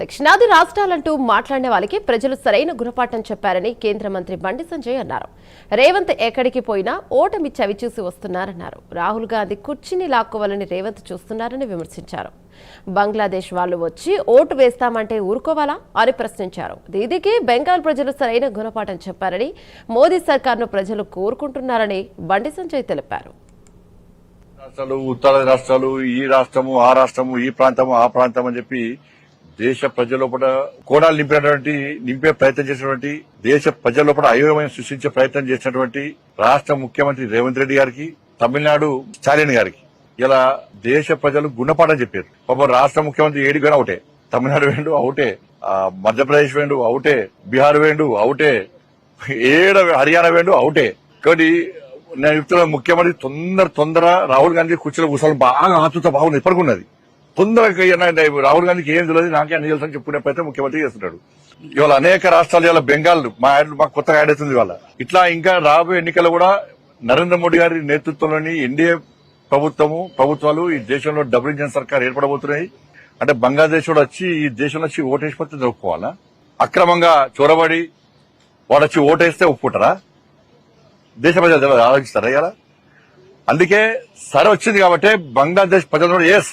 దక్షిణాది రాష్ట్రాలంటూ మాట్లాడిన వాళ్ళకి ప్రజలు సరైన గుణపాఠం చెప్పారని కేంద్ర మంత్రి బండి సంజయ్ అన్నారు. రేవంత్ ఎక్కడికి పోయినా ఓటమి చవిచూసి వస్తున్నారన్నారు. రాహుల్ గాంధీ కుర్చీని లాక్కోవాలని రేవంత్ చూస్తున్నారని విమర్శించారు. బంగ్లాదేశ్ వాళ్ళు వచ్చి ఓటు వేస్తామంటే ఊరుకోవాలా అని ప్రశ్నించారు. దీనికి బెంగాల్ ప్రజలు సరైన గుణపాఠం చెప్పారని, మోదీ సర్కార్ను ప్రజలు కోరుకుంటున్నారని బండి సంజయ్ తెలిపారు. రాష్ట్రాలు, ఉత్తరాది రాష్ట్రాలు, ఈ రాష్ట్రము ఆ రాష్ట్రము, ఈ ప్రాంతము ఆ ప్రాంతం అని చెప్పి దేశ ప్రజల లోపల కోణాలు నింపే ప్రయత్నం చేసినటువంటి, దేశ ప్రజల లోపల అయోమయం సృష్టించే ప్రయత్నం చేసినటువంటి రాష్ట్ర ముఖ్యమంత్రి రేవంత్ రెడ్డి గారికి, తమిళనాడు స్టాలిన్ గారికి ఇలా దేశ ప్రజలు గుణపాఠం చెప్పారు. పాపం రాష్ట్ర ముఖ్యమంత్రి ఏడికి పోయినా అవుటే, తమిళనాడు వేండు అవుటే, మధ్యప్రదేశ్ వేండు అవుటే, బీహార్ వేండు అవుటే, హర్యానా వేండు అవుటే. కాబట్టి నేను చెప్తున్నా, ముఖ్యమంత్రి తొందర రాహుల్ గాంధీ కుర్చీలో కూర్చోవాలి బాగా ఆతృత బాగుంది, ఇప్పటికున్నది. తొందరగా రాహుల్ గాంధీకి ఏం తెలియదు, నాకే అన్ని తెలుసు అని చెప్పుకునే ప్రయత్నం ముఖ్యమంత్రి చేస్తున్నాడు. ఇవాళ అనేక రాష్ట్రాలు, ఇవాళ బెంగాల్ మాకు కొత్తగా యాడ్ అవుతుంది ఇవాళ. ఇట్లా ఇంకా రాబోయే ఎన్నికలు కూడా నరేంద్ర మోడీ గారి నేతృత్వంలోని ఎన్డీఏ ప్రభుత్వాలు ఈ దేశంలో డబుల్ ఇంజన్ సర్కార్ ఏర్పడబోతున్నాయి. అంటే బంగ్లాదేశ్ కూడా వచ్చి ఈ దేశంలో వచ్చి ఓటేసిపోతే ఒప్పుకోవాలా? అక్రమంగా చొరబడి వాడు వచ్చి ఓటేస్తే ఒప్పుకుంటారా? దేశ ప్రజలు ఆలోచిస్తారా ఇలా? అందుకే సరే వచ్చింది కాబట్టి బంగ్లాదేశ్ ప్రజలు ఎస్